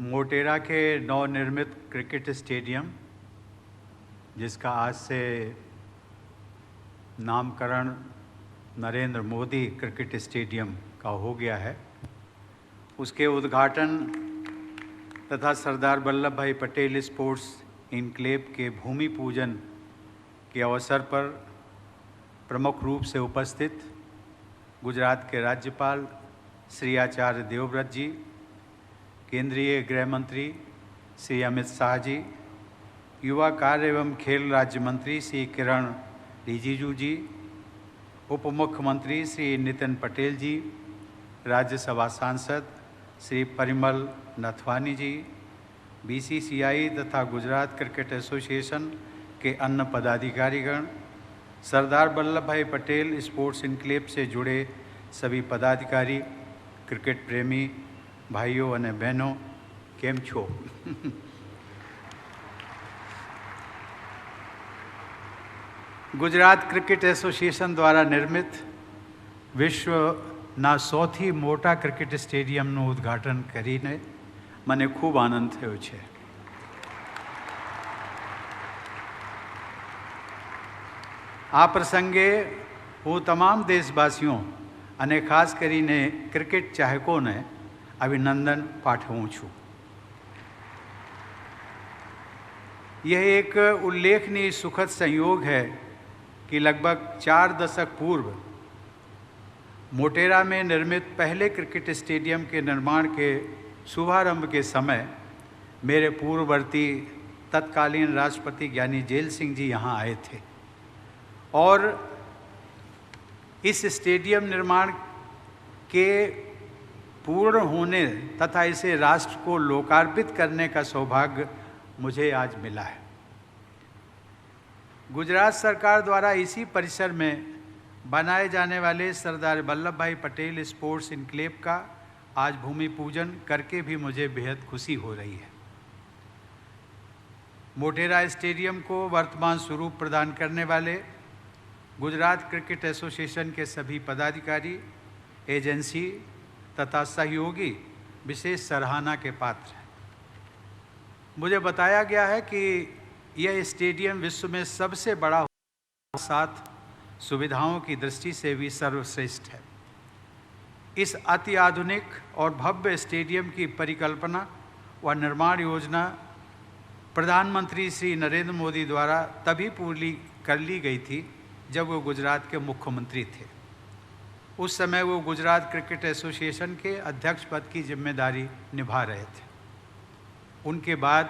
मोटेरा के नवनिर्मित cricket stadium, जिसका आज से नामकरण नरेंद्र मोदी क्रिकेट स्टेडियम का हो गया है, उसके उद्घाटन तथा सरदार वल्लभ भाई पटेल स्पोर्ट्स इनक्लेव के भूमि पूजन के अवसर पर प्रमुख रूप से उपस्थित गुजरात के राज्यपाल श्री आचार्य देवव्रत जी, केंद्रीय गृह मंत्री श्री अमित शाह जी, युवा कार्य एवं खेल राज्य मंत्री श्री किरण रिजिजू जी, उप मुख्यमंत्री श्री नितिन पटेल जी, राज्यसभा सांसद श्री परिमल नथवानी जी, बीसीसीआई तथा गुजरात क्रिकेट एसोसिएशन के अन्य पदाधिकारीगण, सरदार वल्लभ भाई पटेल स्पोर्ट्स इनक्लेव से जुड़े सभी पदाधिकारी, क्रिकेट प्रेमी भाइयों और बहनों, केम छो। गुजरात क्रिकेट एसोसिएशन द्वारा निर्मित વિશ્વના સૌથી મોટા ક્રિકેટ સ્ટેડિયમનું ઉદ્ઘાટન કરીને મને ખૂબ આનંદ થયો છે. આ પ્રસંગે હું તમામ દેશવાસીઓ અને ખાસ કરીને ક્રિકેટ ચાહકોને અભિનંદન પાઠવું છું. यह एक उल्लेखनीय सुखद संयोग है कि लगभग 4 दशक पूर्व मोटेरा में निर्मित पहले क्रिकेट स्टेडियम के निर्माण के शुभारंभ के समय मेरे पूर्ववर्ती तत्कालीन राष्ट्रपति ज्ञानी जेल सिंह जी यहाँ आए थे और इस स्टेडियम निर्माण के पूर्ण होने तथा इसे राष्ट्र को लोकार्पित करने का सौभाग्य मुझे आज मिला है. गुजरात सरकार द्वारा इसी परिसर में बनाए जाने वाले सरदार वल्लभ भाई पटेल स्पोर्ट्स इनक्लेव का आज भूमि पूजन करके भी मुझे बेहद खुशी हो रही है. मोटेरा स्टेडियम को वर्तमान स्वरूप प्रदान करने वाले गुजरात क्रिकेट एसोसिएशन के सभी पदाधिकारी, एजेंसी तथा सहयोगी विशेष सराहना के पात्र हैं. मुझे बताया गया है कि यह स्टेडियम विश्व में सबसे बड़ा साथ सुविधाओं की दृष्टि से भी सर्वश्रेष्ठ है. इस अति आधुनिक और भव्य स्टेडियम की परिकल्पना व निर्माण योजना प्रधानमंत्री श्री नरेंद्र मोदी द्वारा तभी पूरी कर ली गई थी जब वो गुजरात के मुख्यमंत्री थे. उस समय वो गुजरात क्रिकेट एसोसिएशन के अध्यक्ष पद की जिम्मेदारी निभा रहे थे. उनके बाद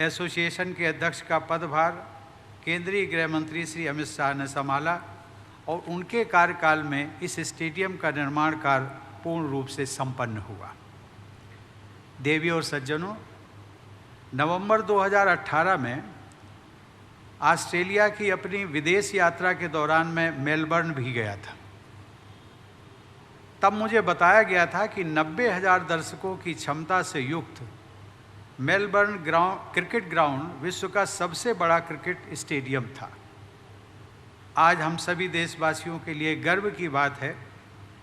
एसोसिएशन के अध्यक्ष का पदभार केंद्रीय गृह मंत्री श्री अमित शाह ने संभाला और उनके कार्यकाल में इस स्टेडियम का निर्माण कार्य पूर्ण रूप से संपन्न हुआ. देवियों और सज्जनों, नवंबर 2018 में ऑस्ट्रेलिया की अपनी विदेश यात्रा के दौरान मैं मेलबर्न भी गया था. तब मुझे बताया गया था कि 90,000 दर्शकों की क्षमता से युक्त मेलबर्न क्रिकेट ग्राउंड विश्व का सबसे बड़ा क्रिकेट स्टेडियम था. आज हम सभी देशवासियों के लिए गर्व की बात है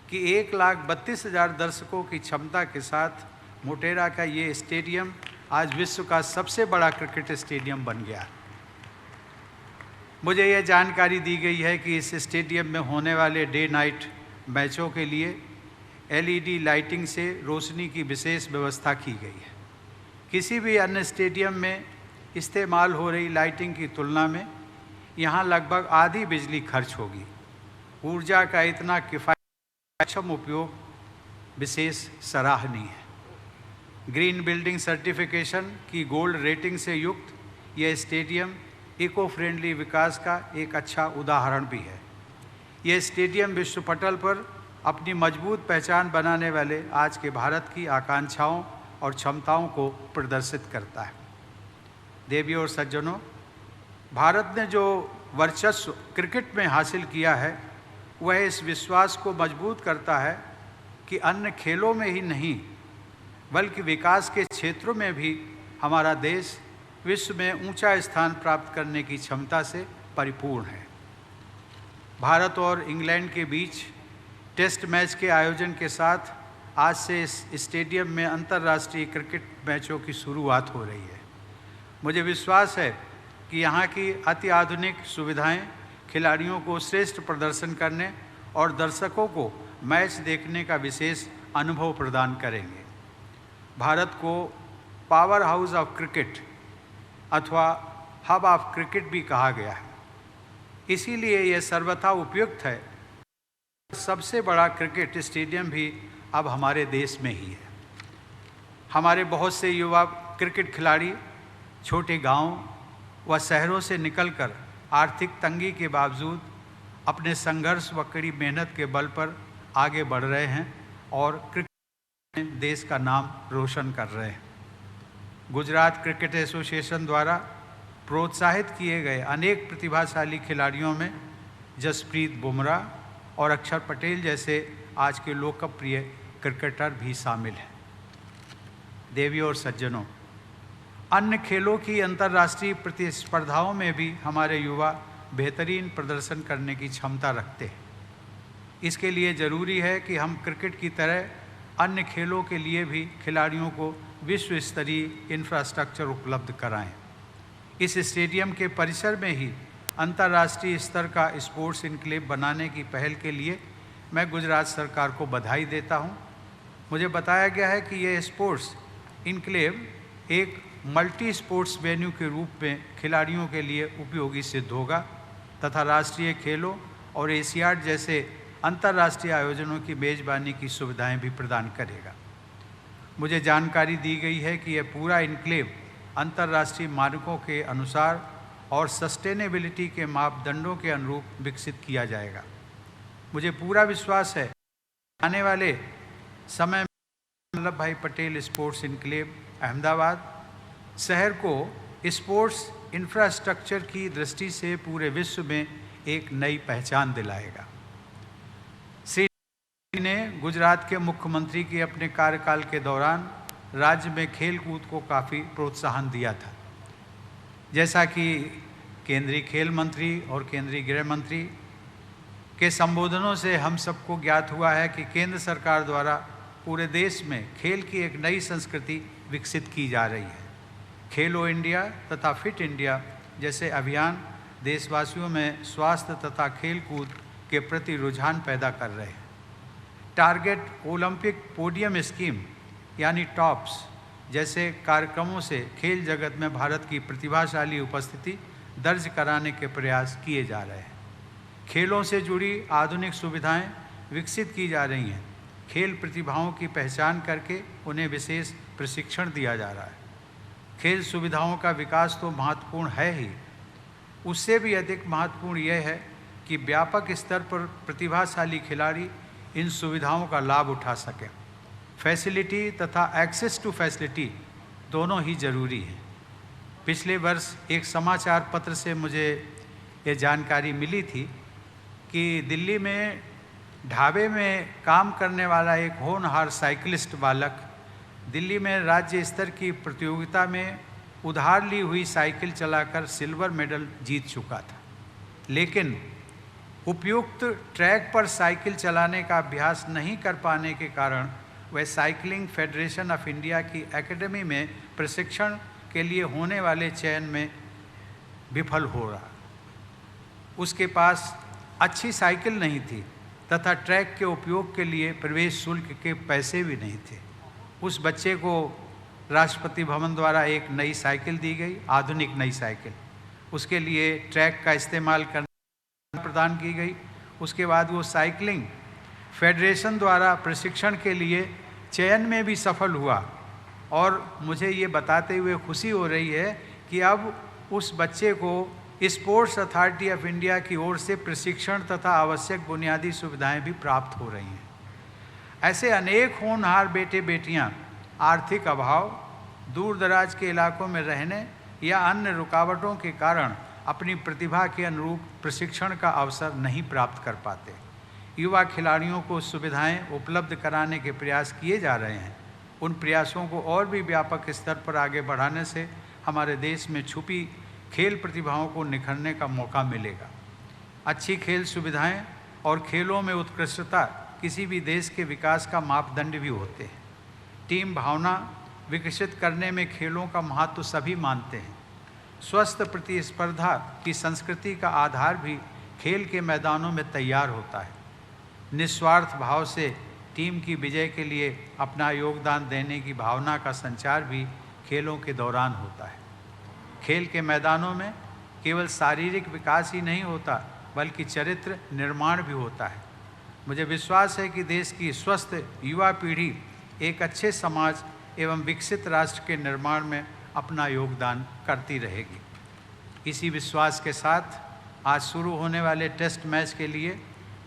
कि 1,32,000 दर्शकों की क्षमता के साथ मोटेरा का ये स्टेडियम आज विश्व का सबसे बड़ा क्रिकेट स्टेडियम बन गया. मुझे यह जानकारी दी गई है कि इस स्टेडियम में होने वाले डे नाइट मैचों के लिए LED लाइटिंग से रोशनी की विशेष व्यवस्था की गई है. किसी भी अन्य स्टेडियम में इस्तेमाल हो रही लाइटिंग की तुलना में यहाँ लगभग आधी बिजली खर्च होगी. ऊर्जा का इतना किफ़ायती सक्षम उपयोग विशेष सराहनीय है. ग्रीन बिल्डिंग सर्टिफिकेशन की गोल्ड रेटिंग से युक्त यह स्टेडियम इको फ्रेंडली विकास का एक अच्छा उदाहरण भी है. यह स्टेडियम विश्व पटल पर अपनी मजबूत पहचान बनाने वाले आज के भारत की आकांक्षाओं और क्षमताओं को प्रदर्शित करता है. देवियों और सज्जनों, भारत ने जो वर्चस्व क्रिकेट में हासिल किया है वह इस विश्वास को मजबूत करता है कि अन्य खेलों में ही नहीं बल्कि विकास के क्षेत्रों में भी हमारा देश विश्व में ऊंचा स्थान प्राप्त करने की क्षमता से परिपूर्ण है. भारत और इंग्लैंड के बीच टेस्ट मैच के आयोजन के साथ आज से इस स्टेडियम में अंतर्राष्ट्रीय क्रिकेट मैचों की शुरुआत हो रही है। मुझे विश्वास है कि यहाँ की अति आधुनिक सुविधाएं खिलाड़ियों को श्रेष्ठ प्रदर्शन करने और दर्शकों को मैच देखने का विशेष अनुभव प्रदान करेंगे। भारत को पावर हाउस ऑफ क्रिकेट अथवा हब ऑफ क्रिकेट भी कहा गया है, इसीलिए यह सर्वथा उपयुक्त है। सबसे बड़ा क्रिकेट स्टेडियम भी अब हमारे देश में ही है। हमारे बहुत से युवा क्रिकेट खिलाड़ी छोटे गांव व शहरों से निकलकर आर्थिक तंगी के बावजूद अपने संघर्ष व कड़ी मेहनत के बल पर आगे बढ़ रहे हैं और क्रिकेट में देश का नाम रोशन कर रहे हैं। गुजरात क्रिकेट एसोसिएशन द्वारा प्रोत्साहित किए गए अनेक प्रतिभाशाली खिलाड़ियों में जसप्रीत बुमराह और अक्षर पटेल जैसे आज के लोकप्रिय क्रिकेटर भी शामिल हैं। देवियों और सज्जनों, अन्य खेलों की अंतर्राष्ट्रीय प्रतिस्पर्धाओं में भी हमारे युवा बेहतरीन प्रदर्शन करने की क्षमता रखते हैं। इसके लिए ज़रूरी है कि हम क्रिकेट की तरह अन्य खेलों के लिए भी खिलाड़ियों को विश्व स्तरीय इंफ्रास्ट्रक्चर उपलब्ध कराएं। इस स्टेडियम के परिसर में ही अंतर्राष्ट्रीय स्तर का स्पोर्ट्स इनक्लेव बनाने की पहल के लिए मैं गुजरात सरकार को बधाई देता हूं। मुझे बताया गया है कि यह स्पोर्ट्स इनक्लेव एक मल्टी स्पोर्ट्स वेन्यू के रूप में खिलाड़ियों के लिए उपयोगी सिद्ध होगा तथा राष्ट्रीय खेलों और एशियाड जैसे अंतर्राष्ट्रीय आयोजनों की मेज़बानी की सुविधाएं भी प्रदान करेगा। मुझे जानकारी दी गई है कि यह पूरा इनक्लेव अंतर्राष्ट्रीय मानकों के अनुसार और सस्टेनेबिलिटी के मापदंडों के अनुरूप विकसित किया जाएगा। मुझे पूरा विश्वास है आने वाले समय में वल्लभ भाई पटेल स्पोर्ट्स इनक्लेव अहमदाबाद शहर को स्पोर्ट्स इंफ्रास्ट्रक्चर की दृष्टि से पूरे विश्व में एक नई पहचान दिलाएगा। श्री ने गुजरात के मुख्यमंत्री के अपने कार्यकाल के दौरान राज्य में खेल कूद को काफ़ी प्रोत्साहन दिया था। जैसा कि केंद्रीय खेल मंत्री और केंद्रीय गृह मंत्री के संबोधनों से हम सबको ज्ञात हुआ है कि केंद्र सरकार द्वारा पूरे देश में खेल की एक नई संस्कृति विकसित की जा रही है। खेलो इंडिया तथा फिट इंडिया जैसे अभियान देशवासियों में स्वास्थ्य तथा खेल कूद के प्रति रुझान पैदा कर रहे हैं। टारगेट ओलंपिक पोडियम स्कीम यानी टॉप्स जैसे कार्यक्रमों से खेल जगत में भारत की प्रतिभाशाली उपस्थिति दर्ज कराने के प्रयास किए जा रहे हैं। खेलों से जुड़ी आधुनिक सुविधाएं विकसित की जा रही हैं। खेल प्रतिभाओं की पहचान करके उन्हें विशेष प्रशिक्षण दिया जा रहा है। खेल सुविधाओं का विकास तो महत्वपूर्ण है ही, उससे भी अधिक महत्वपूर्ण यह है कि व्यापक स्तर पर प्रतिभाशाली खिलाड़ी इन सुविधाओं का लाभ उठा सकें। फैसिलिटी तथा एक्सेस टू फैसिलिटी दोनों ही जरूरी हैं। पिछले वर्ष एक समाचार पत्र से मुझे ये जानकारी मिली थी कि दिल्ली में ढाबे में काम करने वाला एक होनहार साइकिलिस्ट बालक दिल्ली में राज्य स्तर की प्रतियोगिता में उधार ली हुई साइकिल चलाकर सिल्वर मेडल जीत चुका था, लेकिन उपयुक्त ट्रैक पर साइकिल चलाने का अभ्यास नहीं कर पाने के कारण वह साइकिलिंग फेडरेशन ऑफ इंडिया की एकेडमी में प्रशिक्षण के लिए होने वाले चयन में विफल हो रहा। उसके पास अच्छी साइकिल नहीं थी तथा ट्रैक के उपयोग के लिए प्रवेश शुल्क के पैसे भी नहीं थे। उस बच्चे को राष्ट्रपति भवन द्वारा एक नई साइकिल दी गई, आधुनिक नई साइकिल। उसके लिए ट्रैक का इस्तेमाल करने प्रदान की गई। उसके बाद वो साइकिलिंग फेडरेशन द्वारा प्रशिक्षण के लिए चयन में भी सफल हुआ और मुझे ये बताते हुए खुशी हो रही है कि अब उस बच्चे को स्पोर्ट्स अथॉरिटी ऑफ इंडिया की ओर से प्रशिक्षण तथा आवश्यक बुनियादी सुविधाएं भी प्राप्त हो रही हैं। ऐसे अनेक होनहार बेटे बेटियां आर्थिक अभाव, दूर दराज के इलाकों में रहने या अन्य रुकावटों के कारण अपनी प्रतिभा के अनुरूप प्रशिक्षण का अवसर नहीं प्राप्त कर पाते। युवा खिलाड़ियों को सुविधाएं उपलब्ध कराने के प्रयास किए जा रहे हैं। उन प्रयासों को और भी व्यापक स्तर पर आगे बढ़ाने से हमारे देश में छुपी खेल प्रतिभाओं को निखरने का मौका मिलेगा। अच्छी खेल सुविधाएं और खेलों में उत्कृष्टता किसी भी देश के विकास का मापदंड भी होते हैं। टीम भावना विकसित करने में खेलों का महत्व सभी मानते हैं। स्वस्थ प्रतिस्पर्धा की संस्कृति का आधार भी खेल के मैदानों में तैयार होता है। निस्वार्थ भाव से टीम की विजय के लिए अपना योगदान देने की भावना का संचार भी खेलों के दौरान होता है। खेल के मैदानों में केवल शारीरिक विकास ही नहीं होता, बल्कि चरित्र निर्माण भी होता है। मुझे विश्वास है कि देश की स्वस्थ युवा पीढ़ी एक अच्छे समाज एवं विकसित राष्ट्र के निर्माण में अपना योगदान करती रहेगी। इसी विश्वास के साथ आज शुरू होने वाले टेस्ट मैच के लिए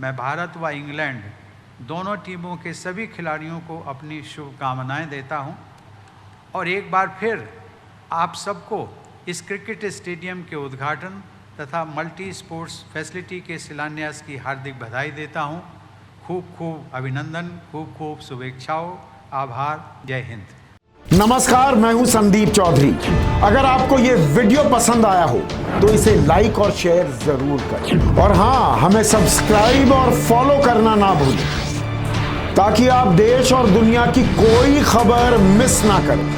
मैं भारत व इंग्लैंड दोनों टीमों के सभी खिलाड़ियों को अपनी शुभकामनाएं देता हूं और एक बार फिर आप सबको इस क्रिकेट स्टेडियम के उद्घाटन तथा मल्टी स्पोर्ट्स फैसिलिटी के शिलान्यास की हार्दिक बधाई देता हूं। खूब खूब अभिनंदन, खूब खूब शुभेच्छाओं, आभार, जय हिंद। नमस्कार, मैं हूं संदीप चौधरी। अगर आपको ये वीडियो पसंद आया हो तो इसे लाइक और शेयर जरूर करें और हाँ, हमें सब्सक्राइब और फॉलो करना ना भूलें ताकि आप देश और दुनिया की कोई खबर मिस ना करें।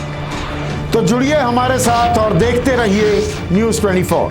तो जुड़िए हमारे साथ और देखते रहिए News 24।